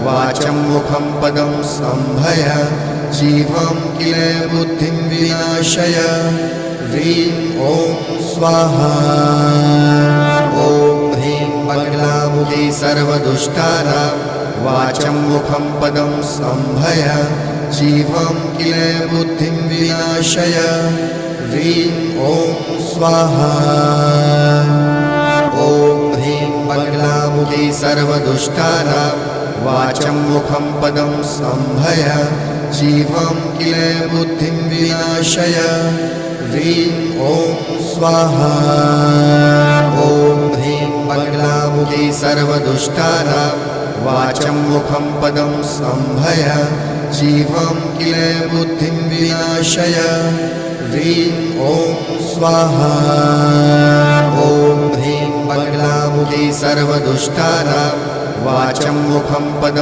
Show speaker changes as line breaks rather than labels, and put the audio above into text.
वाचं मुखं पदं स्तम्भय जीवं किल बुद्धिं विनाशय ह्रीं ॐ स्वाहा ॐ ह्रीं बगलामुखी सर्वदुष्टानां वाचं मुखं पदं स्तम्भय जीवं किल बुद्धिं विनाशय ह्रीं ॐ स्वाहा ॐ ह्रीं बगलामुखी सर्वदुष्टानां वाचं मुखं पदं स्तम्भय जीवं किल बुद्धिं विनाशय ह्रीं ॐ स्वाहा ॐ ह्रीं बगलामुखी सर्वदुष्टानां वाचं मुखं पदं स्तम्भय जीवं किल बुद्धिं विनाशय ह्रीं ॐ स्वाहा ॐ ह्रीं बगलामुखी सर्वदुष्टानां वाचं मुखं पदं